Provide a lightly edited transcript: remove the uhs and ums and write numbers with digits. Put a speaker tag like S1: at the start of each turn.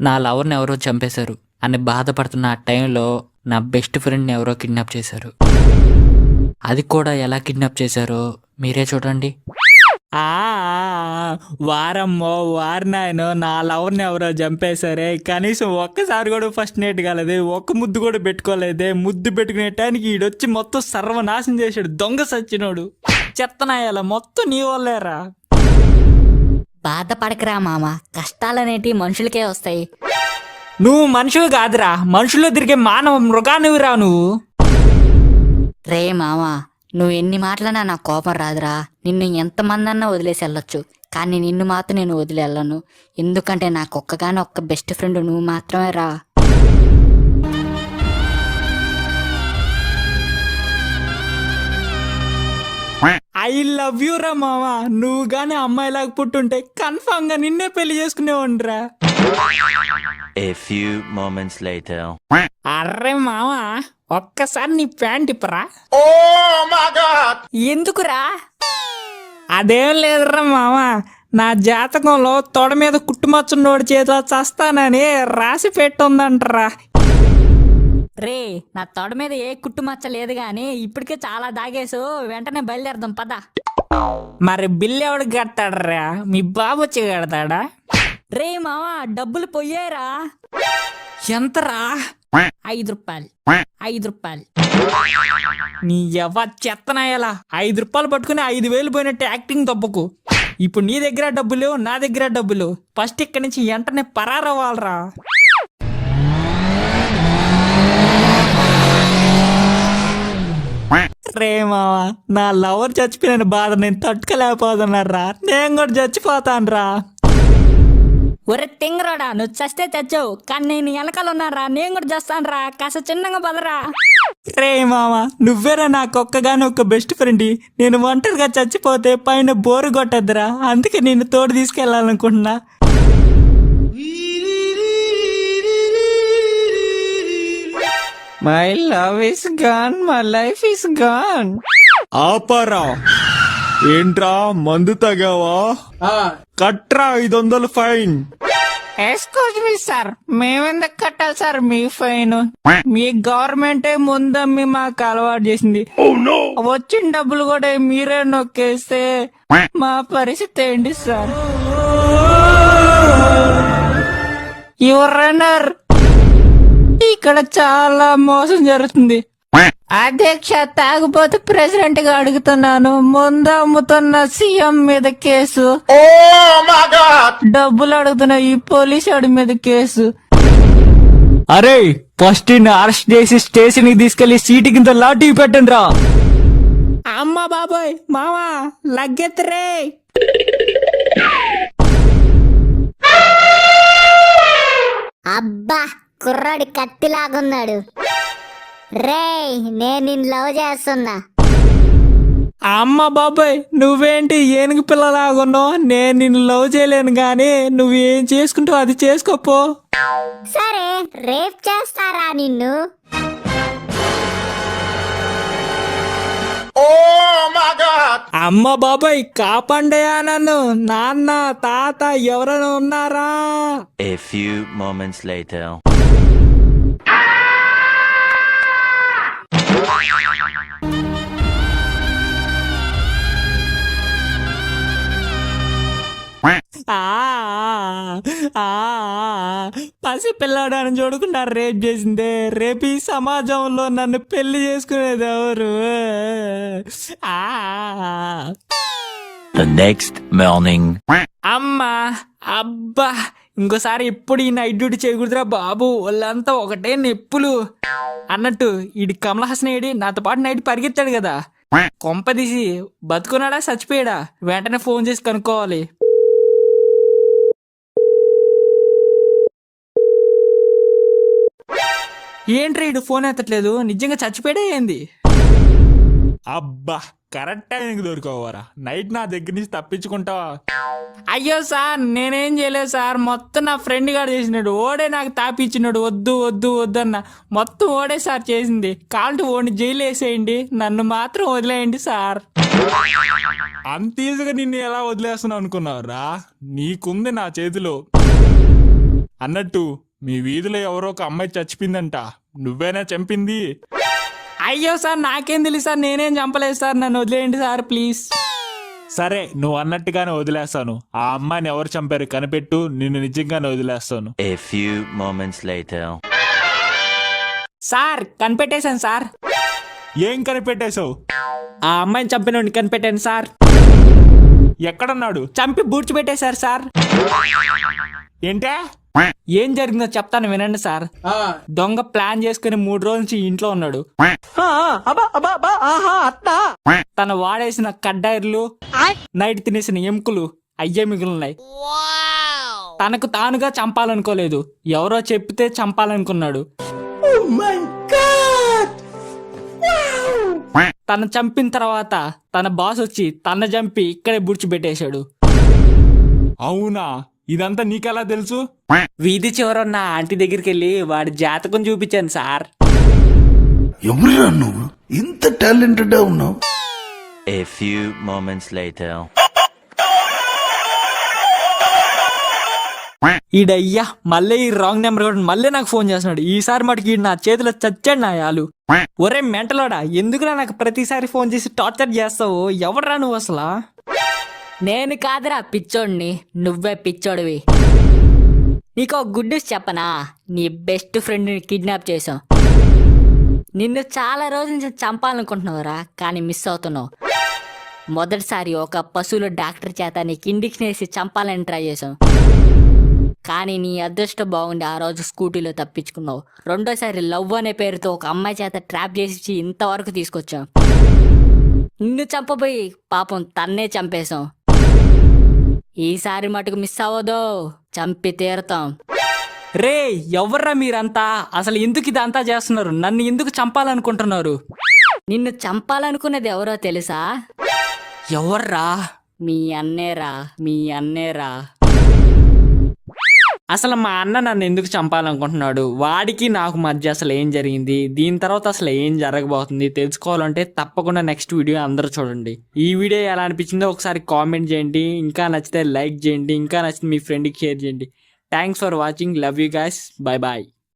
S1: నా లవర్ని ఎవరో చంపేశారు అని బాధపడుతున్న ఆ టైంలో నా బెస్ట్ ఫ్రెండ్ని ఎవరో కిడ్నాప్ చేశారు. అది కూడా ఎలా కిడ్నాప్ చేశారో మీరే చూడండి.
S2: వారమ్మో వారినాయనో నా లవర్ని ఎవరో చంపేశారే, కనీసం ఒక్కసారి కూడా ఫస్ట్ నైట్ కాలేదే, ఒక్క ముద్దు కూడా పెట్టుకోలేదే. ముద్దు పెట్టుకునే టైంకి ఈడొచ్చి మొత్తం సర్వనాశనం చేశాడు. దొంగ సచ్చినోడు. చెత్తనాయాల మొత్తం నీ వల్లేరా.
S3: బాధపడకరా మామ, కష్టాలనేటి మనుషులకే వస్తాయి.
S2: నువ్వు మనిషివి కాదురా, మనుషుల్లో తిరిగే మానవ మృగానివిరా నువ్వు.
S3: రే మామ, నువ్వు ఎన్ని మాటలన్నా నాకు కోపం రాదురా. నిన్ను ఎంతమంది అన్నా వదిలేసి వెళ్ళొచ్చు, కానీ నిన్ను మాత్రం నేను వదిలి వెళ్ళను. ఎందుకంటే నాకు ఒక్కగానో ఒక్క బెస్ట్ ఫ్రెండ్ నువ్వు మాత్రమే రా.
S2: ఐ లవ్ యూ రా మామ. నువ్వు గానీ అమ్మాయిలాగా పుట్టుంటే కన్ఫామ్ గా నిన్నే పెళ్లి చేసుకునేవాడిరా.
S4: A few moments later.
S2: Array మామ, ఒక్కసారి నీ ప్యాంట్ ఇప్పరా.
S3: ఎందుకురా?
S2: అదేం లేదురా మామ, నా జాతకంలో తొడ మీద కుట్టుమచ్చున్నోడి చేతిలో చస్తానని రాసి పెట్టుందంటరా.
S3: రే, నా తొడ మీద ఏ కుట్టుమచ్చ లేదు గాని ఇప్పటికే చాలా దాగేసు. వెంటనే బయలుదేరదాం పద.
S2: మరి బిల్లు ఎవడికి కడతాడరా? మీ బాబు వచ్చి కడతాడా?
S3: రే మామ, డబ్బులు పోయేరా.
S2: ఎంతరా?
S3: 5 రూపాయలు. 5 రూపాయలు.
S2: నీ ఎవ చెత్తనాయాలా. 5 రూపాయలు పట్టుకుని 5,000 పోయినట్టు యాక్టింగ్ తప్పకు. ఇప్పుడు నీ దగ్గర డబ్బులు, నా దగ్గర డబ్బులు. ఫస్ట్ ఇక్కడి నుంచి వెంటనే పరారవ్వాలరా. రే మావా, నా లవర్ చచ్చిపోయిన బాధ నేను తట్టుకోలేకపోతున్నారా. నేను కూడా చచ్చిపోతాను రా.
S3: ఒరే తింగరాడా, నువ్వు చస్తే చచ్చావు, కానీ నేను వెనకాల ఉన్నారా. నేను కూడా చేస్తాను రా. కాస్త చిన్నగా పదరా.
S2: రే మామా, నువ్వేరా నాకు ఒక్కగాని ఒక బెస్ట్ ఫ్రెండ్. నేను ఒంటరిగా చచ్చిపోతే పైన బోరు కొట్టద్దురా. అందుకే నేను తోడు తీసుకెళ్ళాలనుకుంటున్నా. My love is gone, my life is gone.
S5: ఆపరా. ఏంట్రా మందు తాగావా? కట్రా 500 ఫైన్.
S2: ఎక్స్క్యూజ్ మీ సార్, మేమెందుకు కట్టాలి సార్ మీ ఫైన్? మీ గవర్నమెంటే ముందమ్మి మాకు అలవాటు చేసింది. వచ్చిన డబ్బులు కూడా మీరే నొక్కేస్తే మా పరిస్థితి ఏంటి సార్? యువర్ రన్నర్, ఇక్కడ చాలా మోసం జరుగుతుంది. అధ్యక్ష, తాగుబోతు ప్రెసిడెంట్ గా అడుగుతున్నాను. ముందు అమ్ముతున్న సీఎం మీద కేసు, డబ్బులు అడుగుతున్న ఈ పోలీసు మీద కేసు. అరే, ఫస్ట్ అరెస్ట్ చేసి స్టేషన్ కి తీసుకెళ్లి సీటు కింద లాఠీ పెట్టండి రా. అమ్మా బాబాయ్, మావా లగ్గెత్తరే.
S6: అబ్బా, కుర్రాడి కత్తిలాగున్నాడు. రేయ్, నేను నిన్ను లవ్ చేస్తున్నా.
S2: అమ్మ బాబాయ్, నువ్వేంటి ఏనుగు పిల్లలాగున్నావు? నేను నిన్ను లవ్ చేయలేను గాని నువ్వు ఏం చేసుకుంటావు అది చేసుకోపో.
S6: సరే, రేప్ చేస్తారా నిన్ను?
S2: అమ్మ బాబాయ్, కాపాండయా నన్ను. నాన్న, తాత ఎవరైనా ఉన్నారా?
S4: A few moments later.
S2: పసి పిల్లాడని చూడకుండా రేప్ చేసిందే. రేపు ఈ సమాజంలో నన్ను పెళ్లి చేసుకునేది ఎవరు?
S4: The next morning.
S2: అమ్మా, అబ్బా, ఇంకోసారి ఎప్పుడు ఈ నైట్ డ్యూటీ చేయకూడదురా బాబు. వాళ్ళంతా ఒకటే నొప్పులు. అన్నట్టు ఈడి కమల్ హాసన్ ఏడి నాతో పాటు నైట్ పరిగెత్తాడు కదా, కొంపదీసి బతుకున్నాడా చచ్చిపోయాడా? వెంటనే ఫోన్ చేసి కనుక్కోవాలి. ఏంట్రా ఈడు ఫోన్ ఎత్తట్లేదు? నిజంగా చచ్చిపోయాడా ఏంది?
S5: అబ్బా, కరెక్ట్ టైంకి దొరికోవరా. నైట్ నా దగ్గర నుంచి తప్పించుకుంటావా?
S2: అయ్యో సార్, నేనేం చేయలేదు సార్. మొత్తం నా ఫ్రెండ్ గారు చేసినాడు. ఓడే నాకు తాపిచ్చినాడు. వద్దు వద్దు వద్దన్న మొత్తం ఓడే సార్ చేసింది. కాల్టు ఓడిని జైలు వేసేయండి, నన్ను మాత్రం వదిలేయండి సార్.
S5: అంత ఈజీగా నిన్ను ఎలా వదిలేస్తున్నావు అనుకున్నావురా? నీకుంది నా చేతిలో. అన్నట్టు మీ వీధిలో ఎవరో ఒక అమ్మాయి చచ్చిపోయిందంట, నువ్వేనా చంపింది?
S2: అయ్యో సార్ నాకేం తెలుసు సార్, నేనేం చంపలేదు సార్, నన్ను వదిలేయండి సార్ ప్లీజ్.
S5: సరే నువ్వు అన్నట్టుగానే వదిలేస్తాను. ఆ అమ్మాయిని ఎవరు చంపారు కనిపెట్టు, నిన్ను నిజంగానే వదిలేస్తాను.
S4: A few moments later.
S2: Sir కనిపెట్టేశాను సార్,
S5: ఏం కనిపెట్టేశావు?
S2: ఆ అమ్మాయిని చంపినోడిని కనిపెట్టాను సార్.
S5: ఎక్కడున్నాడు?
S2: చంపి బూడ్చిపెట్టేశారు సార్.
S5: ఏంటే?
S2: ఏం జరిగిందో చెప్తాను వినండి సార్. దొంగ ప్లాన్ చేసుకుని 3 రోజుల నుంచి ఇంట్లో ఉన్నాడు. తను వాడేసిన కడ్డాయిర్లు, నైట్ తినేసిన ఎముకలు అయ్యే మిగులున్నాయి. తనకు తానుగా చంపాలనుకోలేదు, ఎవరో చెప్తే చంపాలనుకున్నాడు. తను చంపిన తర్వాత తన బాస్ వచ్చి తన చంపి ఇక్కడే బుడ్చిపెట్టేశాడు.
S5: అవునా? ఇదంతా నీకెలా తెలుసు?
S2: వీధి చివరున్న ఆంటీ దగ్గరికి వెళ్ళి వాడి జాతకం చూపించాను సార్.
S7: ఎవరురా నువ్వు ఇంత టాలెంటెడ్ ఉన్నావు?
S4: A few moments later.
S2: ఈడయ్యా మళ్ళీ ఈ రాంగ్ నెంబర్ కూడా మళ్ళీ నాకు ఫోన్ చేస్తున్నాడు. ఈసారి మటుకు ఈడు నా చేతిలో చచ్చాడు నా యాలు. ఒరే మెంటలోడా, ఎందుకురా నాకు ప్రతిసారి ఫోన్ చేసి టార్చర్ చేస్తావు? ఎవడరా నువ్వు అసలు?
S3: నేను కాదురా పిచ్చోడిని, నువ్వే పిచ్చోడివి. నీకు ఒక గుడ్ న్యూస్ చెప్పనా? నీ బెస్ట్ ఫ్రెండ్ని కిడ్నాప్ చేసాం. నిన్ను చాలా రోజుల నుంచి చంపాలనుకుంటున్నావురా, కానీ మిస్ అవుతున్నావు. మొదటిసారి ఒక పశువుల డాక్టర్ చేత నీకు ఇండిక్షన్ వేసి చంపాలని ట్రై చేసాం, కానీ నీ అదృష్టం బాగుండి ఆ రోజు స్కూటీలో తప్పించుకున్నావు. రెండోసారి లవ్ అనే పేరుతో ఒక అమ్మాయి చేత ట్రాప్ చేసి ఇంతవరకు తీసుకొచ్చాం. నిన్ను చంపబోయి పాపం తన్నే చంపేశాం. ఈసారి మటుకు మిస్ అవ్వదు, చంపి తీరుతాం.
S2: రే ఎవర్రా మీరంతా? అసలు ఎందుకు ఇదంతా చేస్తున్నారు? నన్ను ఎందుకు చంపాలనుకుంటున్నారు?
S3: నిన్ను చంపాలనుకున్నది ఎవరో తెలుసా?
S2: ఎవర్రా?
S3: మీ అన్నేరా.
S2: అసలు మా అన్న నన్ను ఎందుకు చంపాలనుకుంటున్నాడు? వాడికి నాకు మధ్య అసలు ఏం జరిగింది? దీని తర్వాత అసలు ఏం జరగబోతుంది తెలుసుకోవాలంటే తప్పకుండా నెక్స్ట్ వీడియో అందరూ చూడండి. ఈ వీడియో ఎలా అనిపించిందో ఒకసారి కామెంట్ చేయండి. ఇంకా నచ్చితే లైక్ చేయండి. ఇంకా నచ్చితే మీ ఫ్రెండ్కి షేర్ చేయండి. Thanks for watching. Love you guys. Bye bye.